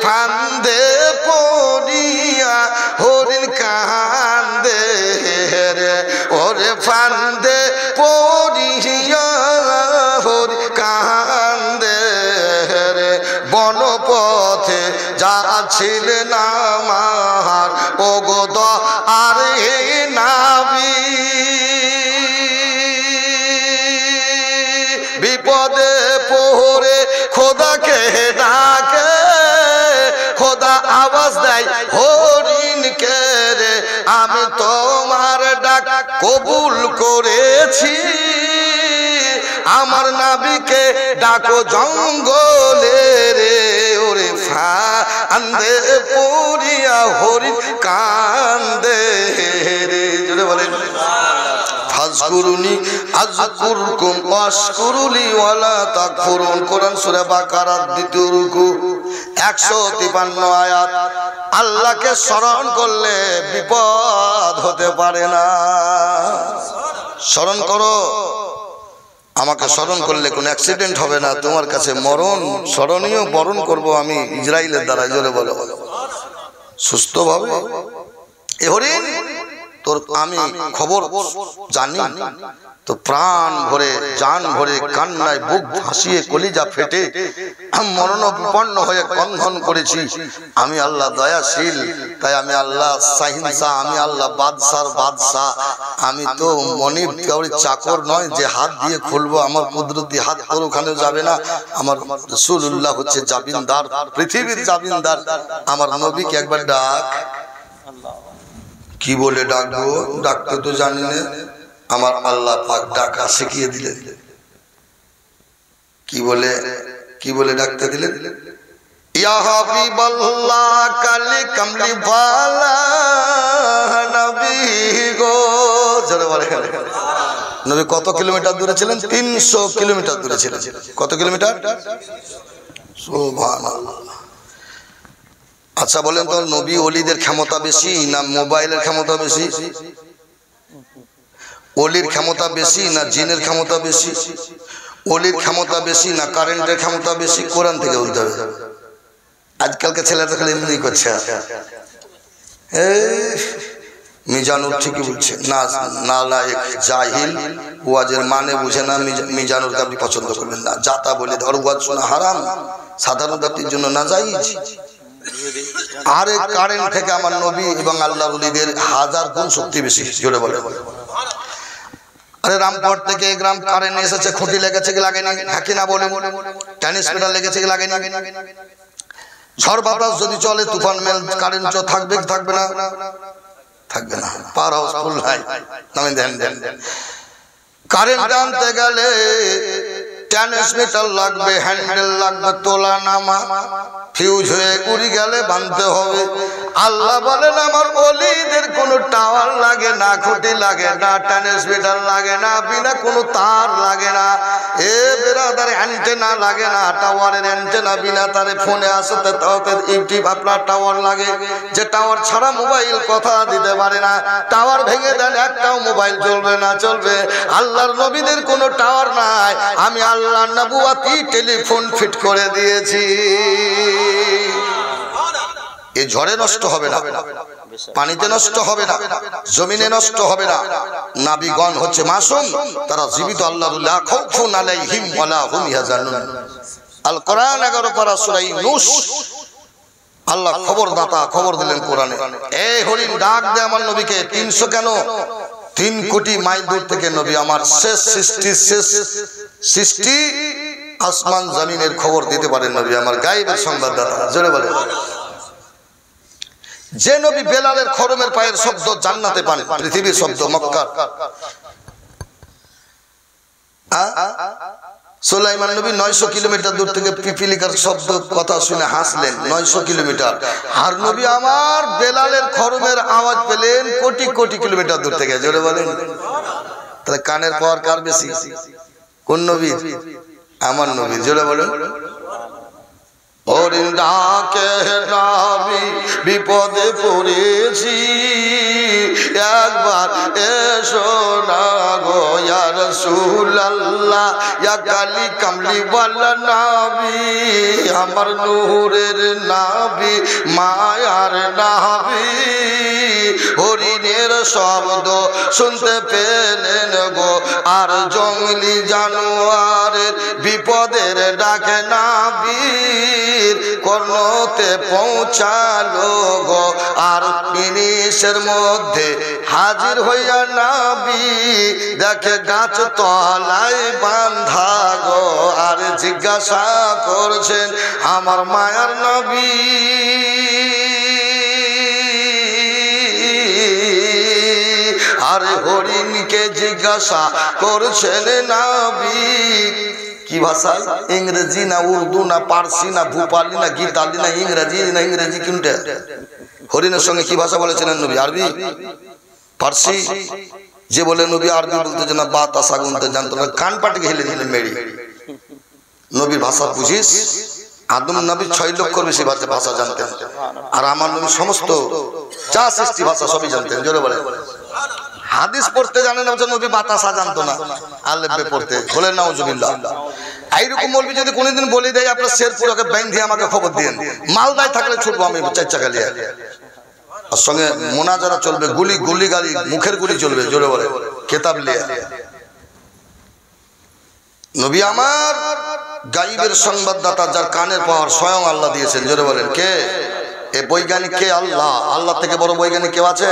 ফান্দে পড়িয়া হরিণ কান্দে রে, ওরে ফান্দে পড়িয়া হরিণ কান্দে রে, বনপথে যাচ্ছিলেন আমার ওগো আর নাবি, বিপদে পড়ে খোদাকে ডাকে, খোদা আওয়াজ দেয় হরিণকে রে, আমি তোমার ডাক কবুল করেছি, আমার নাবিকে ডাকো জঙ্গলে রে, ওরে ফান্দে পড়িয়া হরিণ কান্দে রে। জোরে বলেন ফাজকুরুনি আযকুরকুম ওয়াশকুরুলি ওয়ালা তাকফুরুন। কোরআন সূরা বাকারার 2 রুকু 153 আয়াত। আল্লাহকে স্মরণ করলে বিপদ হতে পারে না। স্মরণ করো, আমাকে স্মরণ করলে কোনো অ্যাক্সিডেন্ট হবে না, তোমার কাছে মরণ স্মরণীয় বরণ করব আমি ইসরাইলের দ্বারা। জোরে বলো সুস্থভাবে। এ হরিণ তোর আমি খবর জানি, তো প্রাণ ভরে জান ভরে কান্নায় বুক ভাসিয়ে কলিজা ফেটে মরণবিপন্ন হয়ে কন্ধন করেছি। আমি আল্লাহ দয়াশীল, তাই আমি আল্লাহ সাহিংসা, আমি আল্লাহ বাদশার বাদশাহ। আমি তো মনিব কাউরি চাকর নয় যে হাত দিয়ে খুলবো, আমার কুদরতি হাত তোর ওখানে যাবে না। আমার রাসূলুল্লাহ হচ্ছে জাবিনদার, পৃথিবীর জাবিনদার। আমার নবীকে একবার ডাক। কি বলে ডাকবো? ডাকতে তো জানি না। আমার আল্লাহ পাক ডাকা শিখিয়ে দিলেন। কি বলে ডাকতে দিলেন? ইয়া হাবিবাল্লাহ কালি কামলি ওয়ালা নবী গো। জোরে বলে নবী কত কিলোমিটার দূরে ছিলেন? 300 কিলোমিটার দূরে ছিলেন। কত কিলোমিটার? সুবহানাল্লাহ। আচ্ছা বলেন তো, নবী ওলিদের ক্ষমতা বেশি না মোবাইলের ক্ষমতা বেশি? ওলির ক্ষমতা বেশি না জিনের ক্ষমতা বেশি? ওলির ক্ষমতা বেশি না কারেন্টের ক্ষমতা বেশি? কোরআন থেকে বলতে হবে। আজকালকে ছেলেরা খালি এমনি করছে। মিজানুর ঠিকই বলছে না, নালায়েক জাহিল, ওয়াজের মানে বুঝে না। মিজানুরকে আপনি পছন্দ করবেন না, যাতা বলে ধর ওয়াজ শোনা হারাম, সাধারণ ব্যক্তির জন্য না জায়েজ। আরে কারেন্ট থেকে আমার নবী এবং আল্লাহর ওলিদের 1000 গুণ শক্তি বেশি। জোরে বলে। আরে রামপুর থেকে গ্রাম কারেন্ট এসেছে, খুঁটি লেগেছে কি লাগেনি? হাকি না বলে ট্রান্সমিটার লেগেছে কি লাগেনি? ঝড় বাতাস যদি চলে, তুফান মেল, কারেন্ট থাকবে কি থাকবে না? থাকবে না। পাওয়ার হাউস ফুল নাই, নামে দেন। কারেন্ট আনতে গেলে ট্রান্সমিটার লাগবে, হ্যান্ডেল লাগবে, তোলা নামা, ফিউজ হয়ে উড়ি গেলে বাঁধতে হবে। আল্লাহ বলেন আমার ওলিদের কোনো টাওয়ার লাগে না, খুঁটি লাগে না, ট্রান্সমিটার লাগে না, বিনা কোনো তার লাগে না। এ বেরাদার অ্যান্টেনা লাগে না, টাওয়ারের অ্যান্টেনা বিনা তারে ফোনে আসতে ইউটিউব আপনার টাওয়ার লাগে। যে টাওয়ার ছাড়া মোবাইল কথা দিতে পারে না। টাওয়ার ভেঙে দেন, একটাও মোবাইল চলবে না, চলবে। আল্লাহর নবীদের কোনো টাওয়ার নাই, আমি আল্লাহর নবুয়াতি টেলিফোন ফিট করে দিয়েছি। এ ঝড়ে নষ্ট হবে না, পানিতে নষ্ট হবে না, জমিনে নষ্ট হবে না। নাবিগণ হচ্ছে মাসুম, তারা জীবিত। আল্লাহর লা খাউফুন আলাইহিম ওয়ালা হুম ইয়াহজানুন। আল কোরআন 11 পারা সূরা ইউনূস। আল্লাহ খবরদাতা খবর দিলেন কোরআনে। এই হরিণ ডাক দে আমার নবীকে। 300 কেন? 3 কোটি মাইল দূর থেকে নবী, আমার শেষ সৃষ্টি আসমান জমিনের খবর দিতে পারেন নবী, আমার গায়েবের সংবাদদাতা। জোরে বলে। যে নবী বেলালের খরমের পায়ের শব্দ জান্নাতে পান, পৃথিবীর শব্দ মক্কার। সুলাইমান নবী 900 কিলোমিটার দূর থেকে পিপিলিকার শব্দ কথা শুনে হাসলেন। 900 কিলোমিটার। আর নবী আমার বেলালের খরমের আওয়াজ পেলেন কোটি কোটি কিলোমিটার দূর থেকে। জোরে বলেন। তাহলে কানের পাওয়ার কার বেশি? কোন নবী? আমার নবী। জোরে বলেন। হরিণ ডাকে নবী বিপদে পড়েছি, একবার এসো না গো ইয়া রাসূলুল্লাহ ইয়া কালি কামলি ওয়ালা নবী আমার নূরের নবী মায়ার নবী হরিণের শব্দ শুনতে পেলেন গো আর জঙ্গলি জানোয়ারের বিপদের ডাকে নবীর কর্ণতে পৌঁছালো গো আর নিমিষের মধ্যে হাজির হইয়া নবী দেখে গাছ তলায় বাঁধা গো আর জিজ্ঞাসা করছেন আমার মায়ার নবী আরে হরিণকে জিজ্ঞাসা করছেন নবী কি ভাষা ইংরেজি না উর্দু না পারসি না ভূপালি না গীতালি না ইংরেজি কোনটা হরিণের সঙ্গে কি ভাষা বলেছিলেন নবী আরবি পারসি যে বলে নবী আরবি বলতে জানা বাত আসা গুনতে জানতো না কান পাটিকে হেলে দিলেন মেরি নবীর ভাষা বুঝিস আদম নবী 6 লক্ষর বেশি ভাষা জানতেন আর আমার নবী সমস্ত যা সৃষ্টি ভাষা সবই জানতেন জোরে বলে হাদিস পড়তে জানেন না নবী বাতাসা জানতো না আলেফে পড়তে বলেন নাউজুবিল্লাহ এইরকম মৌলবি যদি কোনোদিন বলে দেয় আপনার শেরপুরকে বেঁধে আমাকে খবর দিন মালদায় থাকলে ছুটবো আমি 4 চাকা নিয়ে আর সঙ্গে মোনাজারা চলবে গুলি গালি মুখের গুলি চলবে জোরে বলে কিতাব নিয়ে নবী আমার গায়বের সংবাদদাতা যার কানের পাওয়ার স্বয়ং আল্লাহ দিয়েছেন জোরে বলেন কে এই বৈজ্ঞানিক কে আল্লাহ আল্লাহ থেকে বড় বৈজ্ঞানিক কেউ আছে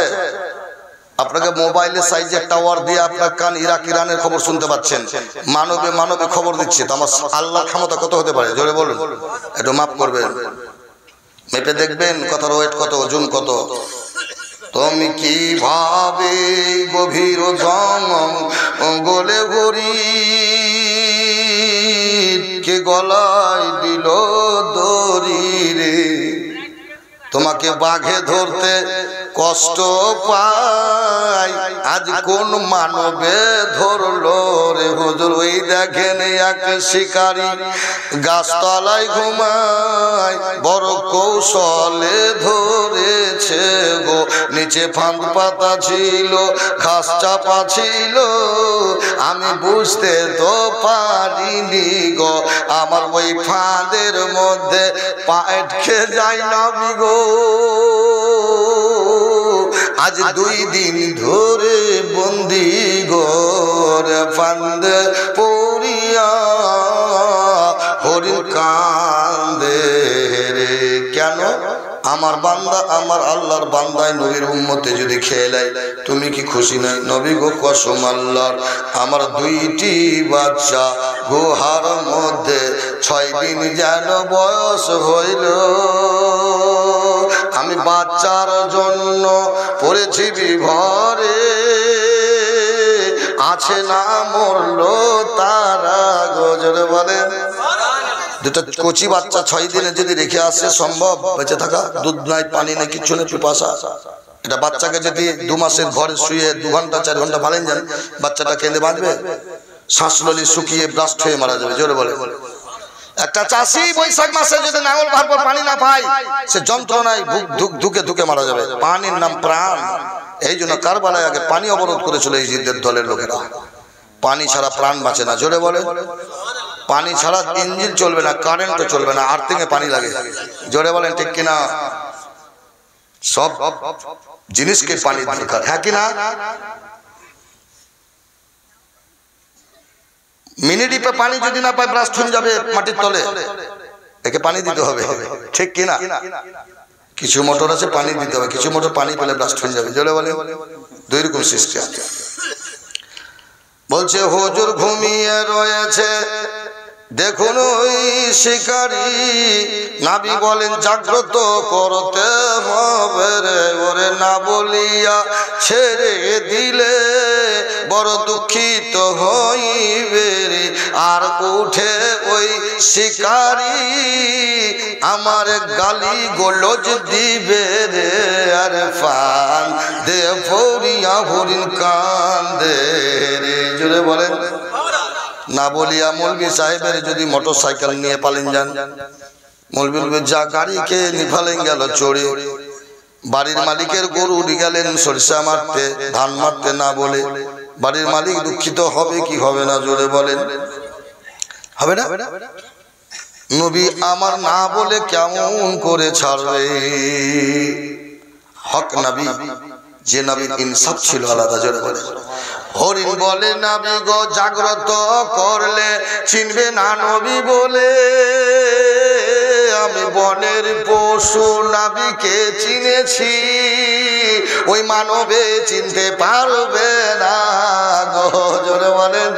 আপনাকে মোবাইলের সাইজে টাওয়ার দিয়ে আপনার কান ইরানের খবর শুনতে পাচ্ছেন মানবে খবর দিচ্ছে তো আমার আল্লাহর ক্ষমতা কত হতে পারে জোরে বলুন একটু মাফ করবেন মেপে দেখবেন কথার ওয়েট কত ওজন কত তুমি কিভাবে গভীর জঙ্গলে ঘুরি কে গলায় দিল দড়ি রে তোমাকে বাঘে ধরতে কষ্ট পাই আজ কোন মানবে ধরলো রে হুজুর ওই দেখেন এক শিকারী গাছতলায় ঘুমায় বড় কৌশলে ধরেছে গো নিচে ফাঁদ পাতা ছিল ঘাস চাপা ছিল আমি বুঝতে তো পারিনি গো আমার ওই ফাঁদের মধ্যে পা আটকে যায় নবী গো আজ 2 দিন ধরে বন্দি গোর ফান্দ পড়িয়া হরিণ কান্দে রে কেন আমার বান্দা আমার আল্লাহর বান্দায় নবীর উম্মতে যদি খেলায় তুমি কি খুশি নাই নবী গো কসম আল্লাহর আমার 2টি বাচ্চা গুহার মধ্যে 6 দিন যেন বয়স হইল আমি বাচ্চার জন্য পড়েছি বিভরে আছে না মরলো তারা গজরে বলেন দুটো কচি বাচ্চা 6 দিনে যদি রেখে আসে সম্ভব বেঁচে থাকা দুধ নাই পানি নেই কিচ্ছু নেই পিপাসা এটা বাচ্চাকে যদি 2 মাসের ঘরে শুয়ে 2 ঘন্টা 4 ঘন্টা ভালেন যান বাচ্চাটা কেঁদে বাঁচবে শ্বাসনলী শুকিয়ে ব্লাস্ট হয়ে মারা যাবে জোরে বলে একটা চাষি বৈশাখ মাসে যদি নাঙল ভার পানি না পায় সে যন্ত্রণায় ধুকে মারা যাবে পানির নাম প্রাণ এই জন্য কারবালায় আগে পানি অবরোধ করেছিল এই জিদের দলের লোকেরা পানি ছাড়া প্রাণ বাঁচে না জোরে বলে পানি ছাড়া ইঞ্জিন চলবে না কারেন্টও চলবে না আর্থিং এ পানি লাগে জোরে বলেন ঠিক কিনা সব জিনিসকে পানি দরকার হ্যাঁ কিনা মিনি पे पानी যদি না পায় ব্লাস্ট হয়ে যাবে মাটির তলে একে পানি দিতে হবে ঠিক কি না কিছু মোটর আছে পানি দিতে হবে কিছু মোটর পানি পেলে ব্লাস্ট হয়ে যাবে জলে বলে দুই রকম সিস্টেম বলছে হুজুর ঘুমিয়ে রয়েছে দেখুন ওই শিকারী নবী বলেন জাগ্রত করতে হবে রে ওরে না বলিয়া ছেড়ে দিলে বড় দুঃখিত হইবে রে আর উঠে ওই শিকারী আমার গালি গোলজ দিবে রে আর ফান দে ফরিয়া হরিণ কান্দে রে জোরে বলেন না বলিয়া মৌলভী সাহেবের যদি মোটরসাইকেল নিয়ে পালিন যান মৌলভী বলবে যা গাড়িকে নিফালেন গেল চড়ে বাড়ির মালিকের গরু গেলেন সরিষা মারতে ধান মারতে না বলে বাড়ির মালিক দুঃখিত হবে কি হবে না জোরে বলেন? হবে না? নবী আমার না বলে কেমন করে ছাড়বে? হক নবী, যে নবীর ইনসাফ ছিল আলাদা, জোরে বলে। হরিণ বলে নবী গো জাগ্রত করলে চিনবে না নবী বলে, আমি বনের পশু নবীকে চিনেছি, ওই মানবে চিনতে পারবে না গো, জোরে বলেন।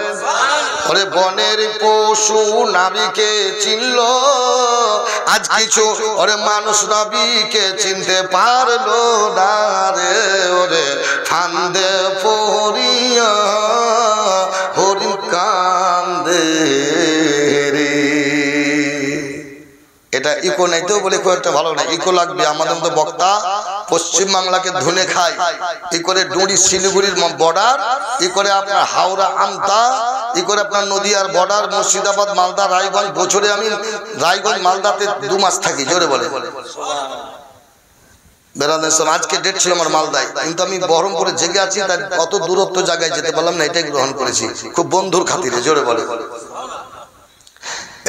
ওরে বনের পশু নবীকে চিনল, আজ কিছু ওরে মানুষ নবীকে চিনতে পারলো না রে। ওরে ফান্দে পড়িয়া হরিণ কান্দে রে। এটা ইকো নাইতেও বলে খুব একটা ভালো না, ইকো লাগবে। আমাদের তো বক্তা পশ্চিমবাংলাকে ধুনে খায়, ই করে ডুঁড়ি শিলিগুড়ির বর্ডার, ই করে আপনার হাওড়া আমতা, ই করে আপনার নদীয়ার বর্ডার, মুর্শিদাবাদ মালদা রায়গঞ্জ। বছরে আমি রায়গঞ্জ মালদাতে 2 মাস থাকি, জোরে বলে। আজকে ডেট ছিল আমার মালদায়, কিন্তু আমি বহরমপুরে জেগে আছি, তাই অত দূরত্ব জায়গায় যেতে পারলাম না, এটাই গ্রহণ করেছি খুব বন্ধুর খাতিরে, জোরে বলে।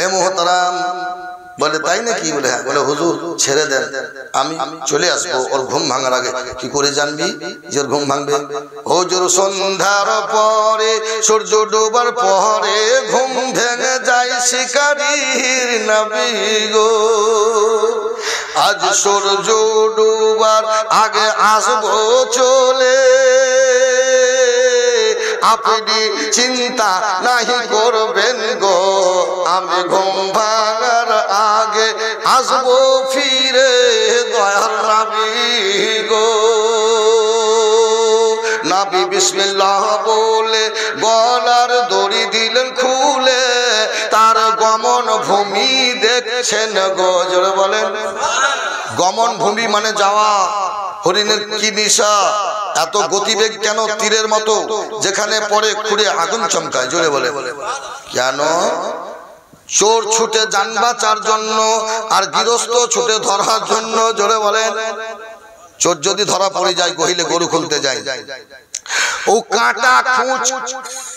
এ মোহতারাম বলে তাই নাকি? বলে হ্যাঁ। বলে হুজুর ছেড়ে দেন, আমি চলে আসবো, ওর ঘুম ভাঙার আগে। কি করে জানবি যে ওর ঘুম ভাঙবে? হুজুর সন্ধ্যার পরে সূর্য ডোবার পরে ঘুম ভেঙে যায় শিকারীর নবী গো, আজ সূর্য ডোবার আগে আসবো চলে, আপনি চিন্তা নাহি করবেন গো, আমি ঘুম ভাঙার আগে আসবো ফিরে দয়ার নবী গো। নবী বিসমিল্লাহ বলে গলার দড়ি দিলেন খুলে, তার গমন ভূমি দেখছেন গো, জোরে বলেন। গমন ভূমি মানে যাওয়া। হরিণের কি নিশা, এত গতিবেগ কেন? তীরের মতো, যেখানে পরে খুঁড়ে আগুন চমকায়, জোরে বলে। কেন? চোর ছুটে যান বাঁচার জন্য, আর গৃহস্থ ছুটে ধরার জন্য, জোরে বলেন। চোর যদি ধরা পড়ে যায়, গহিলে গরু খুলতে যায়, ও কাঁটা খুঁচ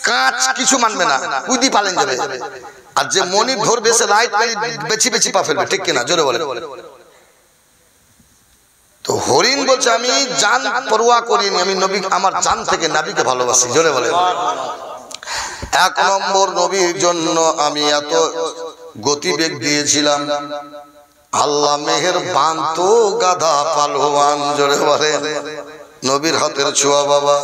কাঁচ কিছু মানবে না, কুদি পালেন যাবে। আর যে মনির ধরবে সে লাইট বেছি বেছি পা ফেলবে, ঠিক কিনা, জোরে বলে। তো হরিণ বলছে আমি জান পরোয়া করিনি, আমি নবী, আমার জান থেকে নবীকে ভালোবাসি, জোরে বলে। 1 নম্বর নবীর জন্য আমি এত গতিবেগ দিয়েছিলাম, আল্লাহ মেহেরবান তো গাধা পালোয়ান, জোরে বলে। নবীর হাতের ছোঁয়া বাবা,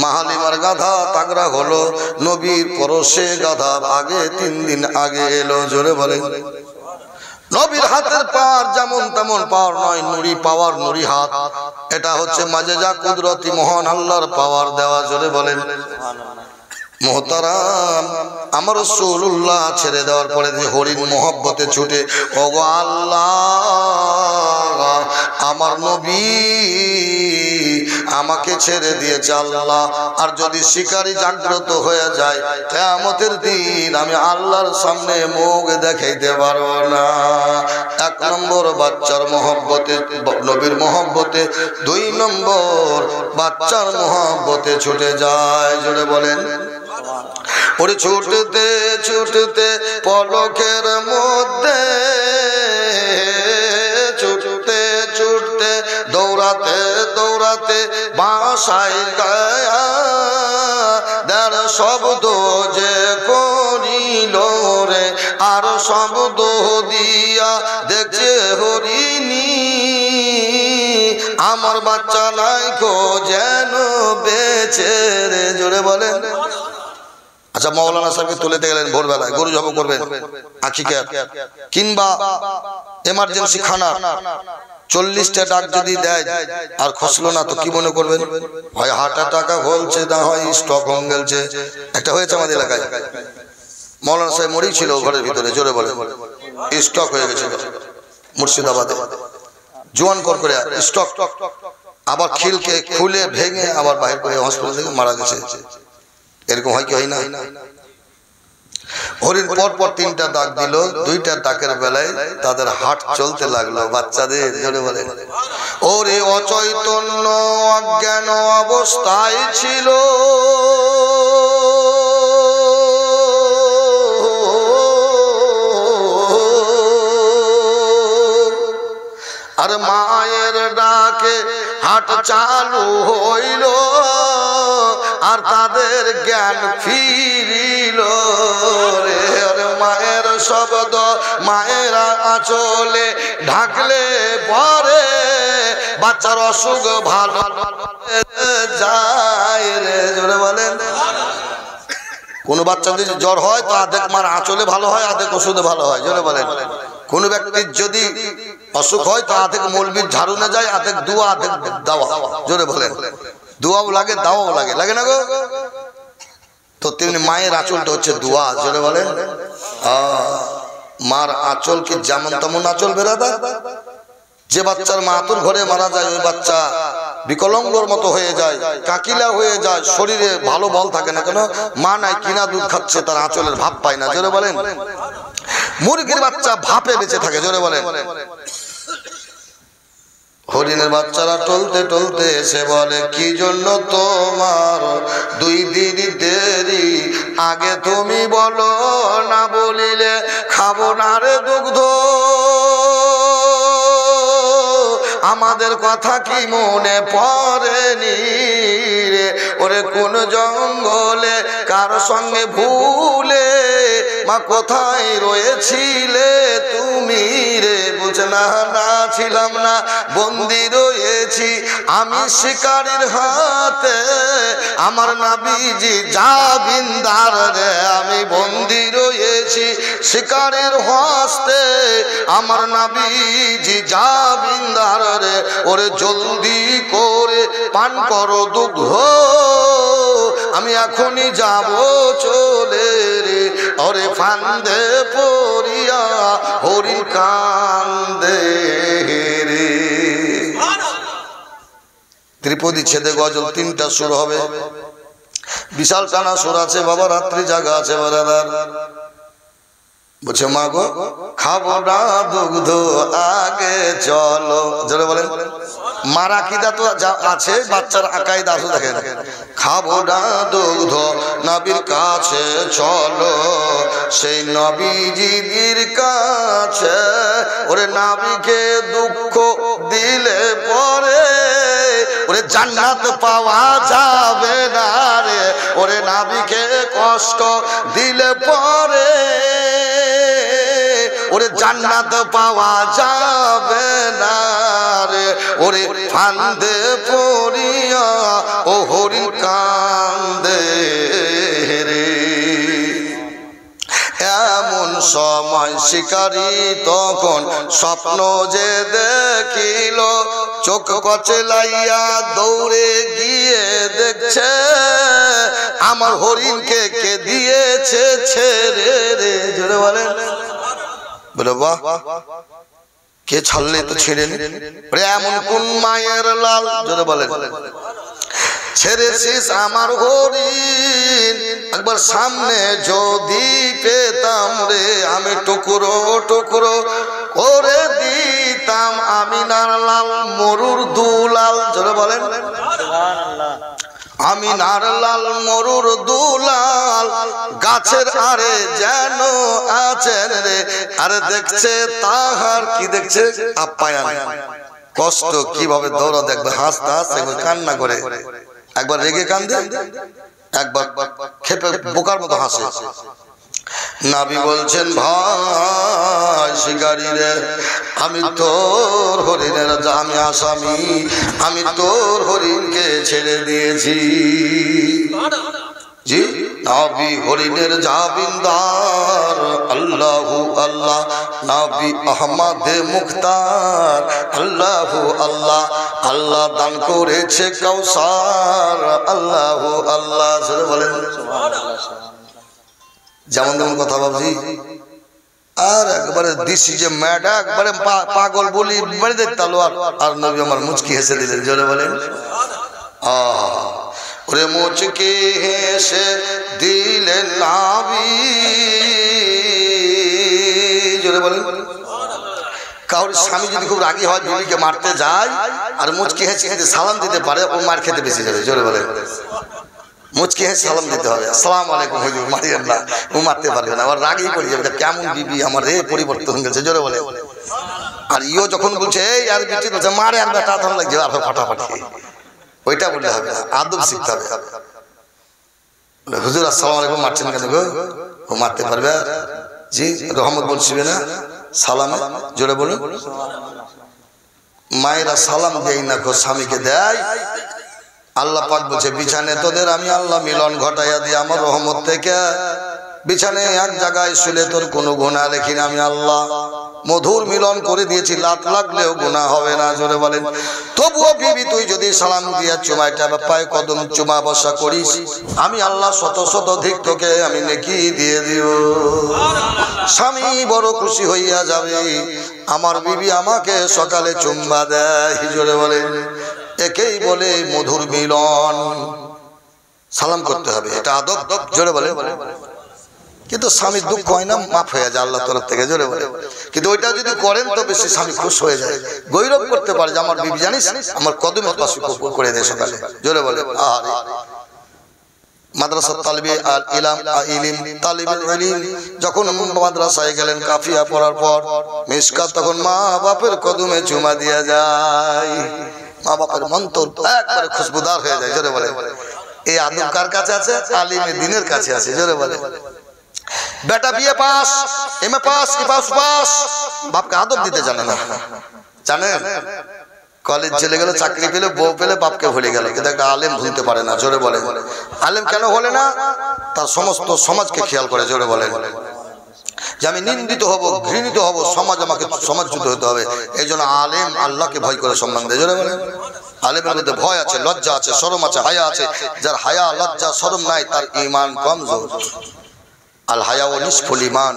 মাহালিমার গাধা তাগড়া হলো, নবীর পরশে গাধা আগে 3 দিন আগে এলো, জোরে বলে। নবীর হাতের পাওয়ার যেমন তেমন পাওয়ার নয়, নুরি পাওয়ার, নুরি হাত। এটা হচ্ছে মাজেজা কুদরতি মহান আল্লাহর পাওয়ার দেওয়া, জোরে বলেন। মোহতারাম, আমার রাসূলুল্লাহ ছেড়ে দেওয়ার পরে যে হরিণ মহব্বতে ছুটে, ওগো আল্লাহ আমার নবী আমাকে ছেড়ে দিয়েছে আল্লাহ, আর যদি শিকারী জাগ্রত হয়ে যায় কিয়ামতের দিন আমি আল্লাহর সামনে মুখ দেখাইতে পারবো না। 1 নম্বর বাচ্চার মহব্বতে, নবীর মহব্বতে। 2 নম্বর বাচ্চার মহব্বতে ছুটে যায়, জোরে বলেন। ওরে ছুটতে ছুটতে পলকের মধ্যে, ছুটতে ছুটতে দৌড়াতে দৌড়াতে বাসায় গায়া, দার শব্দ যে করিল রে, আর শব্দ দিয়া দেখছে হরিণী, আমার বাচ্চা নাই কো যেন বেঁচে রে, জোরে বলেন। আচ্ছা, মৌলানা সাহেবকে তুলেতে গেলেন ভোরবেলায়, গরু জব করবেন, আকিকা কিংবা এমার্জেন্সি খানা, 40টা ডাক যদি দেয় আর খসলো না তো কি মনে করবেন? হয় হার্ট অ্যাটাক হলছে, না হয় স্ট্রোক হয়ে গেছে। একটা হয়েছে আমাদের এলাকায়, মৌলানা সাহেব মরেই ছিল ঘরের ভিতরে, জোরে বলে। স্ট্রোক হয়ে গেছে মুর্শিদাবাদে, জোয়ান কর করে স্ট্রোক, আবার খিলকে খুলে ভেঙে আবার বাইরে করে হসপিটাল থেকে মারা গেছে। এরকম হয় কি হয় না? হরিণ পরপর তিনটা ডাক দিল, দুইটা ডাকের বেলায় তাদের হাট চলতে লাগলো। বাচ্চাদের জোরে বলেন, ওরে অচৈতন্য অজ্ঞান অবস্থায় ছিল, আর মায়ের ডাকে হাট চালু হইল, আর তাদের জ্ঞান ফিরিল রে। মায়ের শব্দ মায়ের আঁচলে ঢাকলে পরে বাচ্চার অসুখ ভালো যায় রে। জোরে বলেন, কোন বাচ্চা যদি জ্বর হয় তো আধেক মার আঁচলে ভালো হয়, আধেক ওষুধে ভালো হয়। জোরে বলেন, কোন ব্যক্তির যদি অসুখ হয় তো আধেক মৌলবীর ঝাড়ুনে যায়, আধেক দুয়া, আধেক দাওয়া। জোরে বলেন, দুয়াও লাগে দাওয়াও লাগে, লাগে না গো? তো তেমনি মায়ের আঁচলটা হচ্ছে দোয়া। জোরে বলেন, মার আঁচল কি যেমন তেমন আঁচল বেরাদা? যে বাচ্চার মা আতুর ঘরে মারা যায় ওই বাচ্চা বিকলাঙ্গর মতো হয়ে যায়, কাকিলা হয়ে যায়, শরীরে ভালো বল থাকে না। কেন? মা নাই, কিনা দুধ খাচ্ছে, তার আঁচলের ভাব পায় না। জোরে বলেন, মুরগির বাচ্চা ভাপে বেঁচে থাকে। জোরে বলেন, হরিণের বাচ্চারা টলতে টলতে এসে বলে, কি জন্য তোমার 2 দিন দেরি? আগে তুমি বলো না, বলিলে খাবো না রে দুগ্ধ। আমাদের কথা কি মনে পড়েনি রে? ওরে কোন জঙ্গলে কার সঙ্গে ভুলে মা কোথায় রয়েছিলে তুমি রে? বুঝনা না ছিলাম না, বন্দি রয়েছি আমি শিকারীর হাতে, আমার নবীজি জাবিন্দার রে। আমি বন্দি রয়েছি শিকারীর হস্তে, আমার নবীজি জাবিন্দার রে। ওরে জলদি করে পান করো দুগ্ধ, আমি এখনই যাব চলে রে। ওরে ফান্দে পড়িয়া হরিণ কান্দে রে। ত্রিপদী ছেদে গজল 3টা সুর হবে, বিশাল টানা সুর আছে বাবা, রাত্রি জাগা আছে বারাদার। বলছে, মা গো খাবো না দুগ্ধ, আগে চলো। জোরে বলেন, মার আকিদা তো আছে, বাচ্চার আকাইদা আছে। দেখেন, খাবো না দুগ্ধ, নবীর কাছে চলো, সেই নবীজির কাছে। ওরে নবীকে দুঃখ দিলে পরে ওরে জান্নাত পাওয়া যাবে না রে। ওরে নবীকে কষ্ট দিলে পরে ওরে জান্নাত পাওয়া যাবে না রে। ওরে ফান্দে পড়িয়া ও হরিণ কান্দে রে। এমন সময় শিকারী তখন স্বপ্ন যে দেখিল, চোখ কচলাইয়া দৌড়ে গিয়ে দেখছে আমার হরিণকে কে দিয়েছে ছেড়ে রে। জোরে বলেন, বলে বাহ, কে ছাড়লে তো ছেড়ে নি? এমন কোন মায়ের লাল? জোরে বলেন, ছেড়েছিস আমার হরিণ, একবার সামনে যদি পেতাম রে, আমি টুকরো টুকরো করে দিতাম আমিনার লাল মরুর দুলাল। জোরে বলেন, আমিনার লাল মরুর দুলাল গাছের আরে যেন আছেন রে। আরে দেখছে তাহার কি দেখছে? আপ্যায়ন, কষ্ট, কিভাবে দৌড়া দেখবে, হাসতে হাসতে কান্না করে, একবার রেগে কান্দে, একবার খেপে বোকার মতো হাসে। নবী বলছেন, ভাই শিকারী রে, আমি তোর হরিণের আমি আসামি, আমি তোর হরিণকে ছেড়ে দিয়েছি। জি, নবী হরিণের জাবিন্দার, আল্লাহু আল্লাহ, নবী আহমদে মুখতার, আল্লাহু আল্লাহ, আল্লাহ দান করেছে কাউসার, আল্লাহু আল্লাহ। সেটা বলেন, যেমন তেমন কথা ভাবছি। আর একবারে দিছি যে ম্যাডা, একবারে পাগল বলি মেরে দিতে তলোয়ার, আর নবী আমার মুচকি হেসে দিলেন। জোরে বলেন, ওরে মুচকি হেসে দিলেন নবী। জোরে বলেন। কারোর স্বামী যদি খুব রাগী হয়, বিবিকে মারতে যায় আর মুচকি হেসে হেসে সালাম দিতে পারে, ও মার খেতে বেশি যাবে। জোরে বলেন। মুচকি হেসে সালাম দিতে হবে, আসসালামু আলাইকুম হুজুর, মারিয়েন না, ও মারতে পারবে না, আবার রাগই করে যাবে, কেমন বিবি আমার রে, পরিবর্তন গেছে। জোরে বলে। আর ইও যখন বলছে এই আর বিটি বলছে মারে আর বেটা তখন লাগছে আর ফাটাফাটি, ওইটা বললে হবে না, আদব শিখতে হবে। হুজুর আসসালামু আলাইকুম, মারছেন কেন গো? ও মারতে পারবে? জি রহমত বলছিবে না সালামে। জোরে বলুন। মায়েরা সালাম দেয় না গো, স্বামীকে দেয়। আল্লাহ পাক বলছে বিছানে তোদের আমি আল্লাহ মিলন ঘটাইয়া দিই আমার রহমত থেকে। বিছানে এক জায়গায় শুলে তোর কোনো গুনাহ লেখি না আমি আল্লাহ, মধুর মিলন করে দিয়েছি, লাত লাগলেও গুনাহ হবে না। জোরে বলেন। তবুও বিবি তুই যদি সালাম দিয়া চুমাইটা পায়ে কদম চুমা বসা করিস, আমি আল্লাহ শত শত ধিক তোকে আমি নেকি দিয়ে দিও। স্বামী বড় খুশি হইয়া যাবে, আমার বিবি আমাকে সকালে চুম্বা দেয়। জোরে বলেন। একেই বলে মধুর মিলন। সালাম করতে হবে, এটা আদব। জোরে বলে। কিন্তু স্বামীর দুঃখ হয় না, মাফ হয়ে যায় আল্লাহ তরফ থেকে। জোরে বলে। কিন্তু ওইটা যদি করেন তো বেশি স্বামী খুশ হয়ে যায়, গৌরব করতে পারে যে আমার বিবি জানিস আমার কদমের পাশে করে দেয় সকালে। জোরে বলে। আরে মাদ্রাসা তালিবে আর ইলিম তালিবে ইলিম যখন মাদ্রাসায় গেলেন কাফিয়া পড়ার পর মিসকাত, তখন মা বাপের কদমে চুমা দিয়া যায়। মা বাপের মন্তর একবারে খুশবুদার হয়ে যায়। জোরে বলে। এই আদব কার কাছে আছে? আলিমে দিনের কাছে আছে। জোরে বলে। বেটা BA pass, MA pass, pass, বাপকে আদব দিতে জানে না। জানেন? কলেজ চলে গেল, চাকরি পেলে, বউ পেলে, বাপকে ভুলে গেল, কিন্তু একটা আলেম ভুলতে পারে না। জোরে বলে। আলেম কেন বলে না? তার সমস্ত সমাজকে খেয়াল করে। জোরে বলেন। যে আমি নিন্দিত হব, ঘৃণিত হব, সমাজ আমাকে সমাজচ্যুত হতে হবে, এই জন্য আলেম আল্লাহকে ভয় করে সম্মান দেয়। জোরে বলেন। আলেমের মধ্যে ভয় আছে, লজ্জা আছে, শরম আছে, হায়া আছে। যার হায়া লজ্জা শরম নাই তার ঈমান কমজোর। আল হায়া ও নিসফুল ঈমান,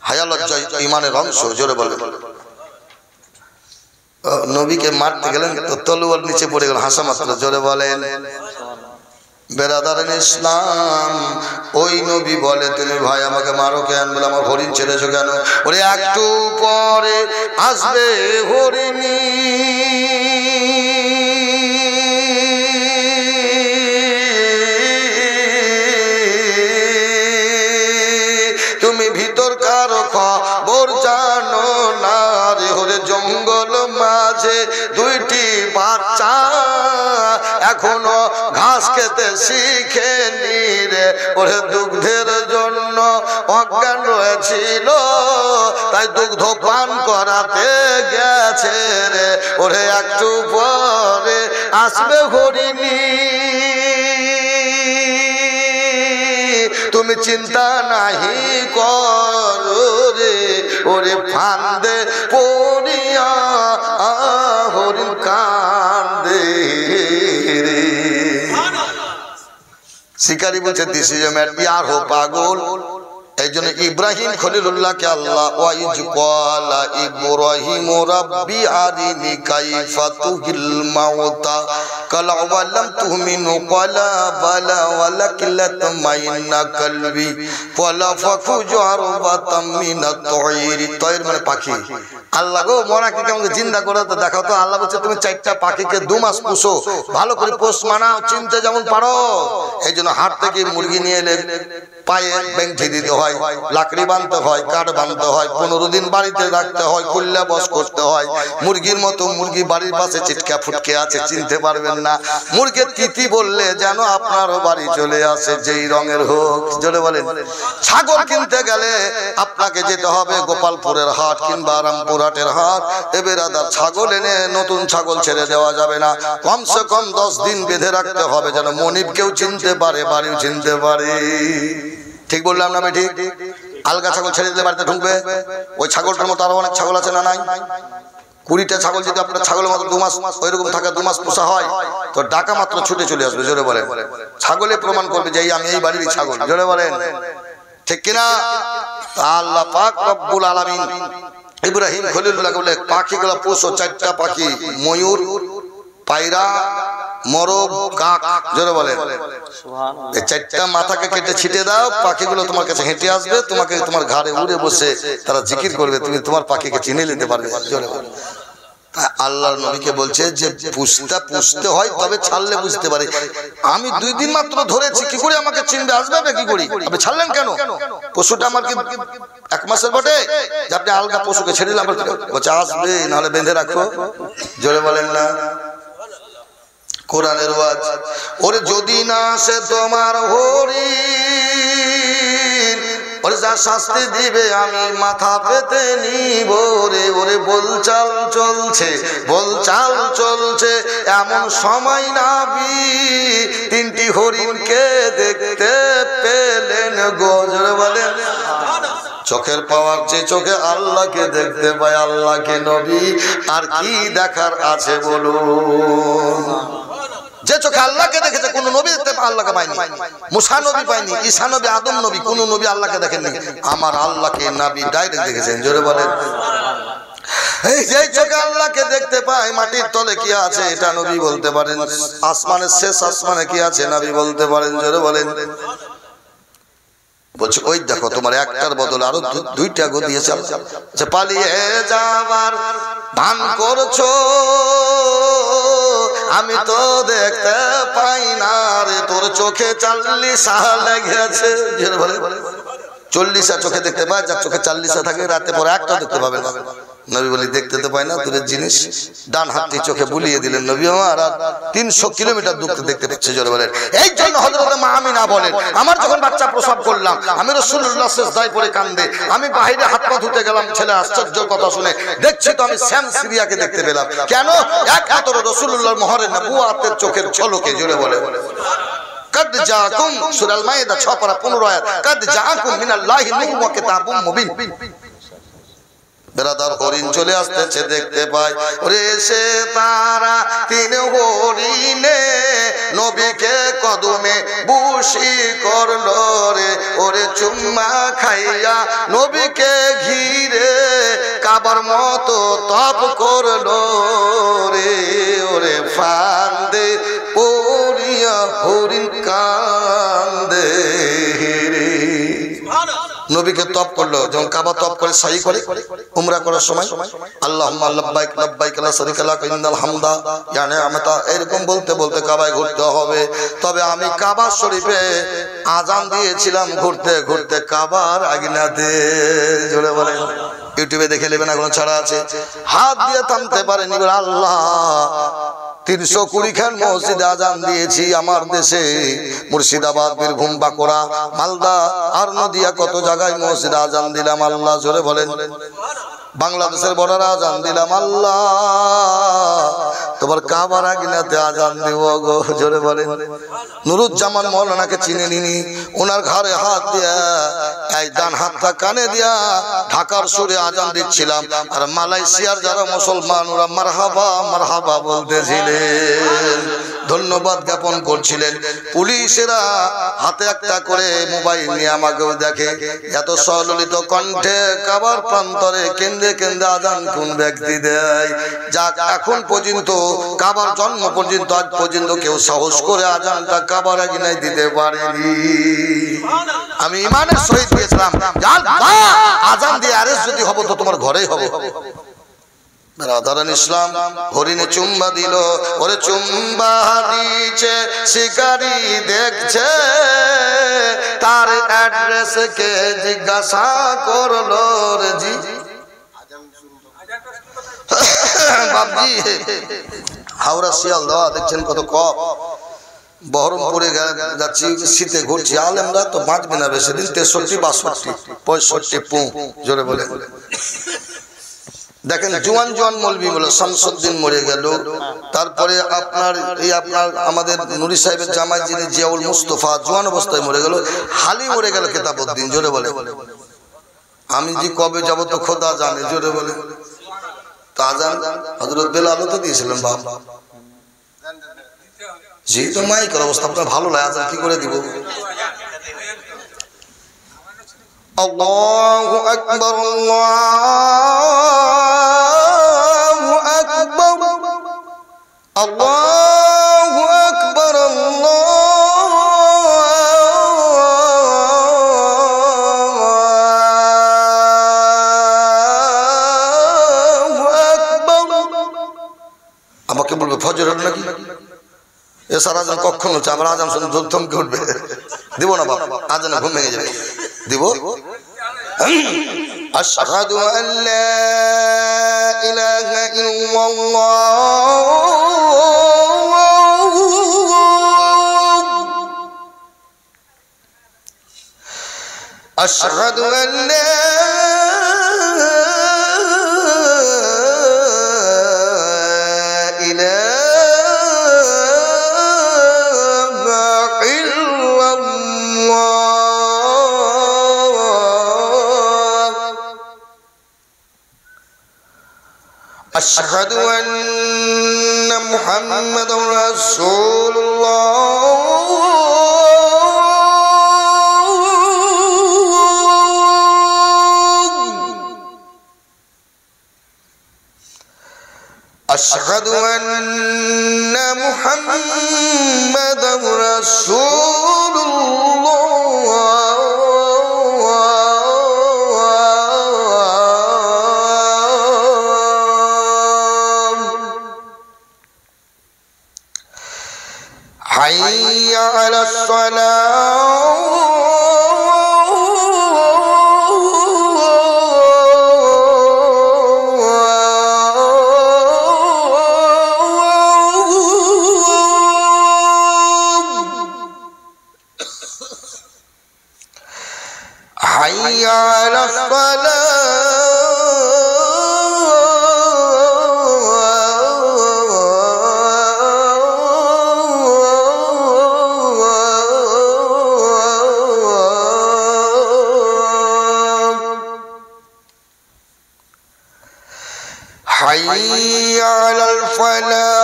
হায়া লজ্জা ঈমানের অংশ। জোরে বলেন। নবীকে মারতে গেলেন তো তলোয়ার নিচে পড়ে গেল, হাসা মাত্র। জোরে বলেন। বেরাদারান ইসলাম, ওই নবী বলে তুমি ভাই আমাকে মারো কেন? বলে আমার হরিণ ছেড়েছো কেন? ওরে একটু পরে আসবে হরিণী, তুমি ভিতরকার খবর জানো না রে। ওরে জঙ্গল মাঝে দুইটি বাচ্চা এখনো ঘাস খেতে শিখেনি রে। ওরে দুগ্ধের জন্য অজ্ঞান রয়েছিল, তাই দুগ্ধ পান করাতে গেছে রে। ওরে একটু পরে আসবে হরিণী, তুমি চিন্তা নাহি করো রে। ওরে ফান্দে পড়িয়া হরিণ কান্দে রে। শিকারী বলছে দিস ইজ এ ম্যাড, ইয়ার হো পাগল। এই জন্য ইব্রাহিম খলিলুল্লাহকে আল্লাহ ওয়াইজ ক্বালা ইব্রাহিম রাব্বি আরিনি কাইফা তুহিল মাউতা ক্বালা ওয়ালাম তুমিনু ক্বালা বালা ওয়ালাকিন লাতমাইন্না কলবি ক্বালা ফাখুজু আরবাতাম মিনাত তায়রি। তায়র মানে পাখি। আল্লাহ গো মরাকে কেমন জিন্দা করে তো দেখাও তো। আল্লাহ বলছে তুমি 4টা পাখিকে 2 মাস পুষো, ভালো করে পোষ মানাও, চিনতে যেমন পারো। এই জন্য হাট থেকে মুরগি নিয়ে এলে পায়ে বেঁধে দিতে হয়, লাকড়ি বাঁধতে হয়, কাঠ বাঁধতে হয়, 15 দিন বাড়িতে রাখতে হয়, খুললে বস করতে হয়। মুরগির মতো মুরগি বাড়ির পাশে চিটকা ফুটকে আছে, চিনতে পারবেন না। মুরগির তিতি বললে যেন আপনারও বাড়ি চলে আসে, যেই রঙের হোক। জোরে বলেন। ছাগল কিনতে গেলে আপনাকে যেতে হবে গোপালপুরের হাট কিংবা রামপুরহাটের হাট। এবেরাদার ছাগল এনে নতুন ছাগল ছেড়ে দেওয়া যাবে না, কমসে কম 10 দিন বেঁধে রাখতে হবে, যেন মনিবকেও চিনতে পারে, বাড়িও চিনতে পারে। ঠিক বললাম না আমি? ঠিক। আলগা ছাগল ছেড়ে দিলে বাড়িতে ঢুকবে। ওই ছাগলটার মতো আরো অনেক ছাগল আছে না নাই? 20টা ছাগল যদি আপনার ছাগলের মতো 2 মাস ওইরকম থাকে, 2 মাস পোষা হয়, তো ডাকা মাত্র ছুটে চলে আসবে। জোরে বলেন। ছাগলে প্রমাণ করবে যে আমি এই বাড়িরই ছাগল। জোরে বলেন। ঠিক কিনা? আল্লাহ পাক রব্বুল আলামিন ইব্রাহিম খলিলুল্লাহকে বলে পাখিগুলো পোষো, 4টা পাখি, ময়ূর, পায়রা, মরগ, কাক, জোরে বলেন। এই চারটা মাথাকে কেটে ছিটে দাও, পাখিগুলো তোমার কাছে হেঁটে আসবে, তোমাকে তোমার ঘাড়ে উড়ে বসে তারা জিকির করবে, তুমি তোমার পাখিকে চিনে নিতে পারবে। জোরে বলেন। আল্লাহর নবীকে বলছে যে পুষতে হয়, তবে ছাড়লে বুঝতে পারে। আমি 2 দিন মাত্র ধরেছি, কি করে আমাকে চিনবে, আসবে না কি করি? আপনি ছাড়লেন কেন? পশুটা আমার কি 1 মাসের বটে যে আপনি আলগা পশুকে ছেড়ে দিলাম? বলছে আসবে, নাহলে বেঁধে রাখো। জোরে বলেন না। কোরআনের ওয়াজ, ওরে যদি না আসে তোমার হরিণ, ওরে যা শাস্তি দিবে আমি মাথা পেতে নিব রে। ওরে বলচাল চলছে এমন সময় নাবি 3টি হরিণকে দেখতে পেলেন গো। জোরে বলেন। চোখের পাওয়ার যে চোখে আল্লাহকে দেখতে পায়, আল্লাহকে নবী আর কি দেখার আছে বলুন? যে চোখে আল্লাহকে দেখেছে, কোন নবী দেখতে আল্লাহকে পায়নি। মুসা নবী পায়নি, ঈসা নবী, আদম নবী, কোন নবী আল্লাহকে দেখেননি। আমার আল্লাহকে নবী ডাইরেক্ট দেখেছেন। জোরে বলেন। এই যে চোখে আল্লাহকে দেখতে পায়, মাটির তলে কি আছে এটা নবী বলতে পারেন। আসমানের শেষ আসমানে কি আছে নবী বলতে পারেন। জোরে বলেন। বলছে ওই দেখো তোমার একটার বদলে আরো 2টা গো দিয়েছে। যে পালিয়ে যাবার ভান করছো, আমি তো দেখতে পাই না রে, তোর চোখে 40 লেগেছে। 40 চোখে দেখতে পায়, যার চোখে 40 থাকে রাতে পরে একটা দেখতে পাবে না। নবী বলি দেখতে তো পাই না, দূরের জিনিস। ডান হাতটি চোখে বুলিয়ে দিলেন নবী আমার, আর 300 কিলোমিটার দূর দেখতে পাচ্ছে। জোরে বলেন। এই জন্য হযরত মা আমিনা বলেন, আমার যখন বাচ্চা প্রসব করলাম, আমি রাসূলুল্লাহ সিজদায় পড়ে কান্দে, আমি বাইরে হাত পা ধুতে গেলাম, ছেলে আশ্চর্য কথা শুনে দেখছি তো আমি শ্যাম সিরিয়াকে দেখতে পেলাম। কেন? এক হাতর রাসূলুল্লাহর মোহরে নবুয়াতের চোখের ঝলকে। জোরে বলেন। قد جاءكم সূরা আল মাইদা 6:15 আয়াত, قد جاءكم من الله نور وكتاب مبين। বেরাদার হরিণ চলে আসতেছে, দেখতে পায়, ওরে সে তারা 3 হরিণে নবীকে কদমে বসি করলো রে। ওরে চুম্মা খাইয়া নবীকে ঘিরে কাবার মতো তপ করলো রে। ওরে ফান্দে পড়িয়া হরিণ কান্দে রে। নবীকে তপ করলো, যখন কাবা তপ করে সাই করে উমরা করার সময় আল্লাহুম্মা লাব্বাইক লাব্বাইক লা শারীকা লাক ইন্নাল হামদা ইয়া নি'মাতা, এরকম বলতে বলতে কাবায় ঘুরতে হবে। তবে আমি কাবা শরীফে আজান দিয়েছিলাম ঘুরতে ঘুরতে কাবার আগিনাতে। জোরে বলেন। ইউটিউবে দেখে নেবেন, এখন ছাড়া আছে। হাত দিয়ে থামতে পারেনি। আল্লাহ 320 খান মসজিদে আজান দিয়েছি আমার দেশে, মুর্শিদাবাদ, বীরভূম, বাঁকুড়া, মালদা আর নদিয়া, কত জায়গায় মসজিদে আজান দিলাম আল্লাহ। জোরে বলেন। বাংলাদেশের বর্ডারে আজান দিলাম আল্লাহ, তোমার কাবার আগিনাতে আজান দেব গো। জোরে বলেন। নুরুজ্জামান মৌলানাকে চিনে নিনি, ওনার ঘাড়ে হাত দিয়া, এই ডান হাতটা কানে দিয়া ঢাকার সুরে আজান দিচ্ছিলাম, আর মালয়েশিয়ার যারা মুসলমান ওরা মারহাবা মারহাবা বলতেছিলেন, ধন্যবাদ জ্ঞাপন করছিলেন। পুলিশেরা হাতে একটা করে মোবাইল নিয়ে আমাকেও দেখে। এত সললিত কণ্ঠে কাবার প্রান্তরে কেন্দ্রে কেন্দ্রে আজান কোন ব্যক্তি দেয়? যাক, এখন পর্যন্ত কাবার জন্ম পর্যন্ত আজ পর্যন্ত কেউ সাহস করে আজানটা কাবার আগিনায় দিতে পারেনি। আমি ইমানের সহিত দিয়েছিলাম, আজান দিয়ে অ্যারেস্ট যদি হবো তো তোমার ঘরেই হবে। ইসলাম হরিণে চুম্বা দিল, ওরে চুম্বা দিচ্ছে শিকারি দেখছে, তার অ্যাড্রেস কে জিজ্ঞাসা করলো রে জি। বাবজি হাওড়া শিয়ালদহ দেখছেন কত কপ। বহরমপুরে যাচ্ছি, শীতে ঘুরছি, আলেমরা তো বাঁচবে না বেশি দিন। 63, 62, 65 জোরে বলে। দেখেন জোয়ান জোয়ান মৌলবি বলে শামসুদ্দিন মরে গেল, তারপরে আপনার আমাদের নুরি সাহেবের জামাই যিনি জিয়াউল মুস্তফা জোয়ান অবস্থায় মরে গেল, হালি মরে গেল কেতাবউদ্দিন। জোরে বলে। আমি যে কবে যাব তো খোদা জানে। জোরে বলে। তাজান হযরত বেলাল তো দিয়েছিলেন বাপ জি। তো মাইকের অবস্থা আপনার ভালো লাগে, আজান কি করে দিব? আল্লাহু আকবার, আল্লাহু আকবার, আল্লাহু আমাকে বলবে ফজর হলো নাকি, এ সারা আজান কখন হচ্ছে, আমার আজান শুনে থমকে উঠবে, দিব না বাবা, আজানে ঘুম ভেঙে যাবে, দিব। আশহাদু আল্লা ইলাহা ইল্লাল্লাহ আশহাদু আল্লা أشهد أن محمد رسول الله أشهد أن محمد رسول حي على الصلاة حي على حي على الفلاح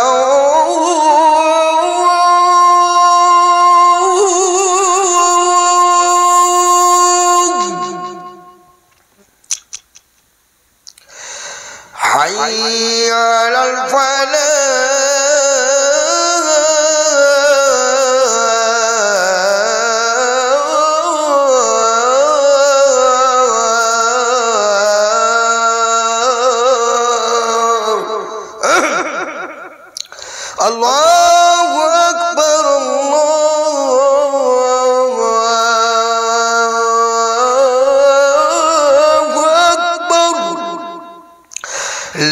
حي على الله أكبر الله أكبر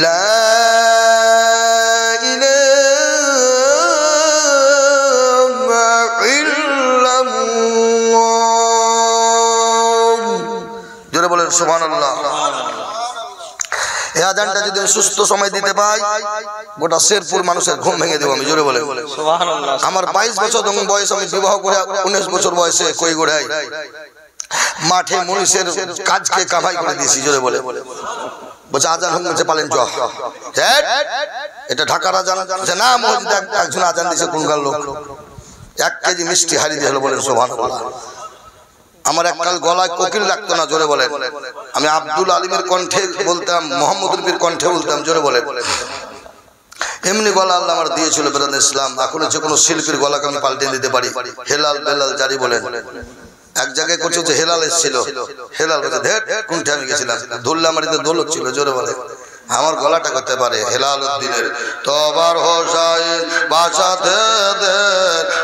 لا إله إلا الله জোরে বলেন সুবহানাল্লাহ। এই আজানটা যদি সুস্থ সময় দিতে পাই গোটা শেরপুর মানুষের ঘুম ভেঙে দেবো আমি, জোরে বলে সুবহানাল্লাহ। আমার 22 বছর বয়স, আমি বিবাহ করে 19 বছর বয়সে কইগড়াই মাঠে মনীষের কাজকে কামাই করে দিয়েছি, জোরে বলে বলছে আজান হচ্ছে পালেন চ, এটা ঢাকার আজান না, মসজিদে একজন আজান দিয়েছে কোনকার লোক, 1 কেজি মিষ্টি হারিয়ে দিয়ে হলো, বলেন সুবহানাল্লাহ। আমার এককাল গলায় কোকিল লাগতো না, জোরে বলেন। আমি আব্দুল আলিমের কণ্ঠে বলতাম, মোহাম্মদ রবির কণ্ঠে বলতাম, জোরে বলেন। এমনি গলা আল্লাহ আমার দিয়েছিল বেরাদ ইসলাম। এখন যে কোনো শিল্পীর গলাকে আমি পাল্টে দিতে পারি। হেলাল বেলাল জারি বলেন, এক জায়গায় করছে যে হেলাল এসেছিল, হেলাল বলছে ধের কোনটা আমি গেছিলাম, ধুল্লামারিতে দোল ছিল, জোরে বলে। আমার গলাটা করতে পারে হেলাল উদ্দিনের তবার হোসাইন বাঁচাতে দে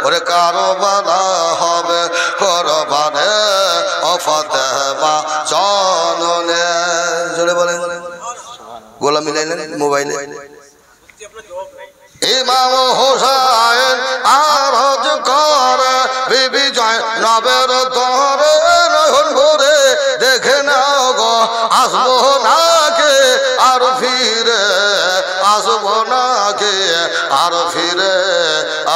ওরে কারো বাধা হবে করবানে অফাতে বা চলনে, জোরে বলেন। গোলা মিলাইলেন মোবাইলে। ইমাম হোসাইন আরজ করে বিবি জয়নবের দরে নয়ন ভরে দেখে নাও গো আসবো নাকে আর ফিরে, আসবো নাকে আর ফিরে।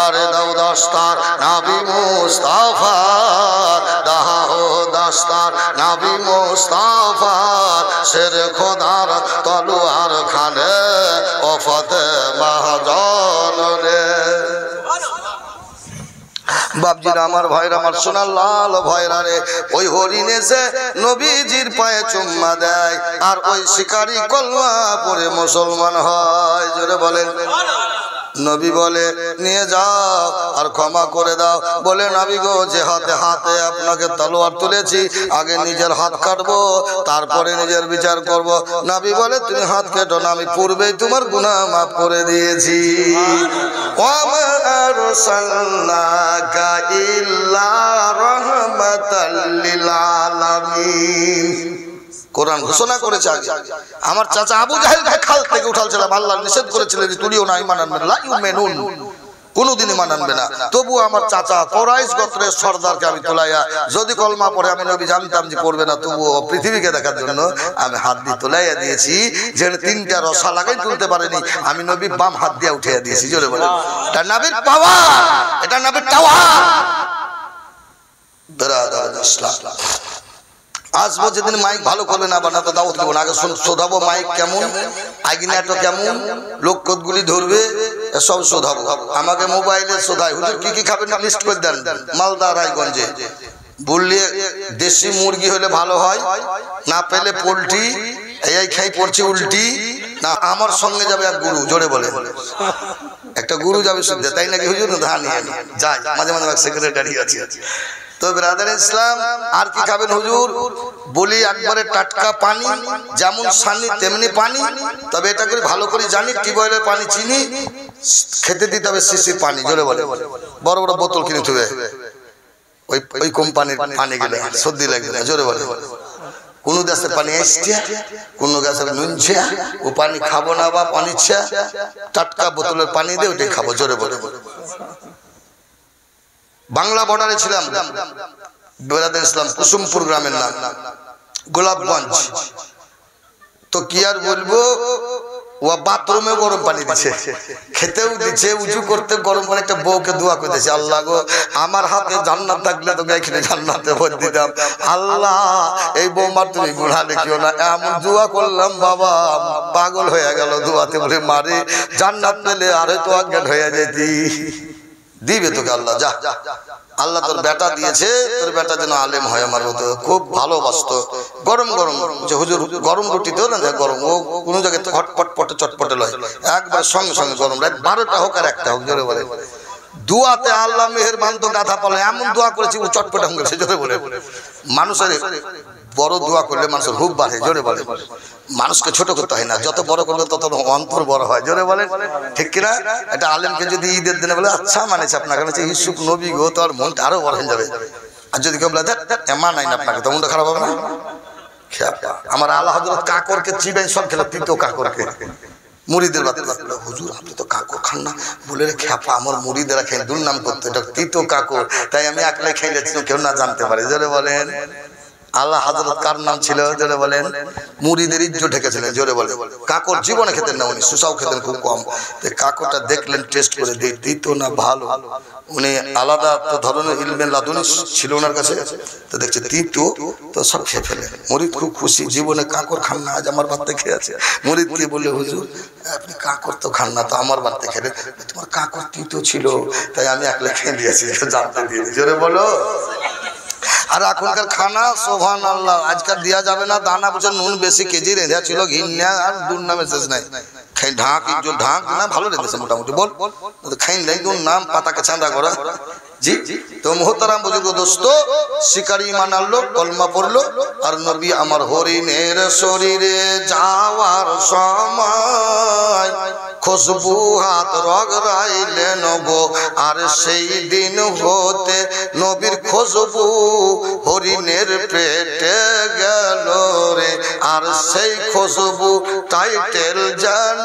আরে দাও দস্তার নবী মুস্তাফার, দাও দস্তার নবী মুস্তাফার, শের খোদার তলোয়ার খানে ও ফাতেমা জননে। বাপজিরা আমার ভাইরা, আমার সোনার লাল ভাইরা রে, ওই হরিণ এসে নবীজির পায়ে চুম্মা দেয় আর ওই শিকারী কলমা পড়ে মুসলমান হয়, জোরে বলেন। নবী বলে নিয়ে যাও আর ক্ষমা করে দাও। বলে নবী গো, যে হাতে হাতে আপনাকে তলোয়ার তুলেছি, আগে নিজের হাত কাটবো, তারপরে নিজের বিচার করব। নবী বলে তুমি হাত কেটো না, আমি পূর্বেই তোমার গুনাহ মাফ করে দিয়েছি। ওয়া মা আরসালনাকা ইল্লা রাহমাতাল লিল আলামিন। কোরআন ঘোষণা করেছে আগে। আমার চাচা আবু জাহেলকে খাল থেকে উঠালছিলাম, আল্লাহ নিষেধ করেছিলেন যে তুলিও না, ঈমান আনবে না, লা ইউমিনুন, কোনদিন ঈমান আনবে না। তবু আমার চাচা কুরাইশ গোত্রের সর্দারকে আমি তোলাইয়া, যদি কলমা পড়ে, আমি নবী জানতাম যে পড়বে না, তবু পৃথিবীকে দেখার জন্য আমি হাত দিয়ে তোলাইয়া দিয়েছি। যে 3টা রসা লাগাই তুলতে পারেনি, আমি নবী বাম হাত দিয়ে উঠিয়ে দিয়েছি। জোরে বলে, এটা নবীর পাওয়ার, এটা নবীর টাওয়ার। বেরাদার ইসলাম, আসবো যেদিন মাইক ভালো করবে না বানাতো দাওয়াত দেবো না, আগে শোধাবো মাইক কেমন, আইগিনাটো কেমন, লোককতগুলি ধরবে, এসব শোধাবো। আমাকে মোবাইলে শোধায়, হুজুর কি কি খাবেন না লিস্ট করে দেন। মালদা রায়গঞ্জে বললে দেশি মুরগি হলে ভালো হয়, না পেলে পোলট্রি, এই খাই পড়ছে উল্টি, না আমার সঙ্গে যাবে এক গুরু। জোরে বলে, একটা গুরু যাবে শুনতে, তাই নাকি হুজুর? ধান নিয়ে যাই, মাঝে মাঝে সেক্রেটারি আছে। তো ব্রাদার ইসলাম, আর কি খাবেন হুজুর? বলি একবারে টাটকা পানি, যেমন সানি তেমনি পানি, তবে এটা করে ভালো করে জানি টিউবওয়েলের পানি চিনি খেতে দিতে হবে শিশির পানি। জোরে বলে, বড় বড় বোতল কিনে থুবে, ওই কোম্পানির পানি গেলে সর্দি লাগবে না। জোরে বলে, কোন দেশের পানি এসছে, কোন গাছের নুনছে, ও পানি খাবো না, বা পানি টাটকা বোতলের পানি দিয়ে ওটাই খাবো। জোরে বলে, বাংলা বর্ডারে ছিলাম, বেরাদের ইসলাম, কুসুমপুর গ্রামের নাম গোলাপগঞ্জ। তো কি আর বলবো, ও বাথরুমে গরম পানি দিচ্ছে, খেতেও দিচ্ছে, উঁচু করতে গরম পানি। একটা বউকে দোয়া করে দিয়েছে, আল্লাহ গো, আমার হাতে জান্নাত থাকলে তোকে এখানে জান্নাতে ভোট দিতাম, আল্লাহ এই বৌমার তুমি গুনাহ দেখিও না। এমন দোয়া করলাম, বাবা পাগল হয়ে গেল দোয়াতে, বলে মারে জান্নাত পেলে আরে তো অজ্ঞান হয়ে যেতি। দিবে তোকে আল্লাহ, যা, আল্লাহ তোর বেটা দিয়েছে, তোর বেটা যেন আলেম হয়। আমার মতো খুব ভালোবাসতো। গরম গরম যে হুজুর গরম রুটি দেও না, গরম, ও কোনো জায়গায় হটপট পটে চটপটে লয়, একবার সঙ্গে সঙ্গে গরম, রাত 12টা হোক আর 1টা হোক। জোরে বলে, দুয়াতে আল্লাহ মেহেরবান তো গাথা পালে, এমন দোয়া করেছি ও চটপটে হয়ে গেছে। জোরে বলে, মানুষের বড় দোয়া করলে মানুষের রূপ বাড়ে। জোরে বলে, মানুষকে ছোট করতে হয় না, যত বড় করবে তত অন্তর বড় হয়। জোরে বলেন, ঠিক কিনা? এটা আলেমকে যদি ঈদের দিনে বলে আচ্ছা মানেছে আপনাকে, ইসুক নবী গো, তো আর মনটা আরো বড় হয়ে যাবে। আর যদি কেউ বলে মানাই না আপনাকে, তো মনটা খারাপ হবে না? আমার আল্লাহ হযরত কাকরকে চিবেন সব খেলে, তিতো কাকরকে। মুড়িদের বাচ্চা, হুজুর আপনি তো কাকর খান না, বলে রে খ্যাপা, আমার মুড়িদেরা খেয়ে দুর্নাম করতো, এটা তিতো কাকর, তাই আমি একলাই খেয়ে যাচ্ছি, কেউ না জানতে পারে। জোরে বলেন, আল্লাহ হযরত কার নাম ছিল? জোরে বলেন, মুরিদের ইজ্জত ঢেকেছিলেন। জোরে বলেন, কাকর জীবনে খেতেন না উনি, সুসাও খেতেন খুব কম। কাকরটা দেখলেন, টেস্ট করে দিত না ভালো, উনি আলাদা তো ধরনের ইলমে লাদুনি ছিল ওনার কাছে, তো দেখছে তিতো, তো সব খেয়ে ফেলে। মুরিদ খুব খুশি, জীবনে কাকর খান না, আজ আমার বাড়িতে খেয়ে আছে। মুরিদকে বললে হুজুর আপনি কাকর তো খান না, তো আমার বাড়িতে খেলে, তোমার কাকর তিতো ছিল, তাই আমি একলা খেয়ে দিয়েছি, জানতে দিয়ে। জোরে বলো। আর এখনকার খানা সুবহানাল্লাহ, আজকাল দেওয়া যাবে না, দানা বছর নুন বেশি, কেজি রেঁধা ছিল ঘিন্না, আর দুর্নামে শেষ নাই। খাই ঢাক, ইজ্জত ঢাক না, ভালো রেঁধেছে মোটামুটি, বল খাই নাই নাম পাতাকে চাঁদা করা। জি, তো মোহতারাম বুজুর্গ দোস্ত, শিকারি ঈমান আনলো, কলমা পড়লো, আর নবী আমার হরিণের শরীরে যাওয়ার সময় খুশবু হাত রগড়াইলেন গো, আর সেই দিন হতে নবীর খুশবু হরিণের পেটে গেল রে, আর সেই খুশবু টাইটেল যেন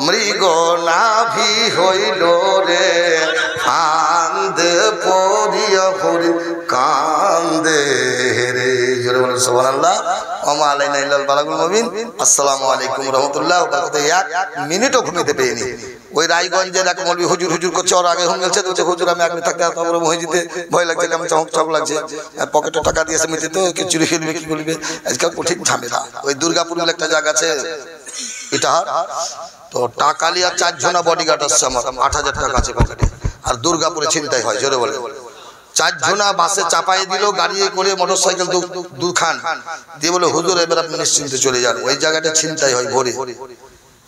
মৃগ নাভি হইল রে, কান্দে পড়িয়া পড়ি কান্দে রে। জোরে বলেন সুবহানাল্লাহ। ওমা আলাইনা ইল্লাল বালাগুল মুবিন। আসসালামু আলাইকুম রাহমাতুল্লাহ ওয়া বারাকাতুহু। 1 মিনিটও ঘুমিতে পেয়েনি। ওই রায়গঞ্জের এক মৌলবি হুজুর হুজুর করছে, ওর আগে হুম গেছে, তো হুজুর আমি আগে থাকতে এত বড় মসজিদে ভয় লাগছে, কেমন চমক চমক লাগছে, পকেটে টাকা দিয়েছে মিতে, তো কি চুরি খেলবে কি করবে, আজকাল কঠিন ঝামেলা। ওই দুর্গাপুর বলে একটা জায়গা আছে, এটা তো টাকালি আর 4 জনা বডিগার্ড আসছে, আমার 8000 টাকা আছে পকেটে, আর দুর্গাপুরে ছিনতাই হয়। জোরে বলে, 4 জনা বাসে চাপাই দিল, গাড়ি করে মোটরসাইকেল দুখান দিয়ে, বলে হুজুর এবার আপনি নিশ্চিন্তে চলে যান, ওই জায়গাটা ছিনতাই হয় ভোরে।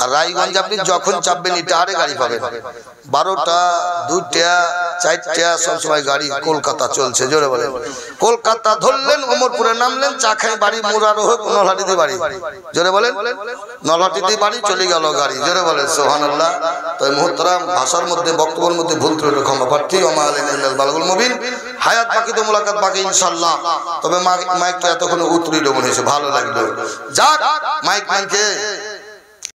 আর রায়গঞ্জে আপনি যখন চাপবেন ইটাহারে গাড়ি পাবেন, 12টা 2টা 4টা সবসময় গাড়ি কলকাতা চলছে। জোরে বলেন কলকাতা ধরলেন, ওমরপুরে নামলেন, চাখাই বাড়ি, মুরারো হোক, নলহাটিতে বাড়ি। জোরে বলেন নলহাটিতে বাড়ি, চলে গেল গাড়ি। জোরে বলেন সুবহানাল্লাহ। তাই মুহতারাম, ভাষার মধ্যে বক্তব্যের মধ্যে ভুল ত্রুটি ক্ষমা প্রার্থী। ওমা আলাইনা ইল্লাল বালাগুল মুবিন। হায়াত বাকি তো মুলাকাত বাকি ইনশাআল্লাহ। তবে মাইকটা এতক্ষণ উতরি ডবন হয়েছে, ভালো লাগলো। যাক মাইক মানকে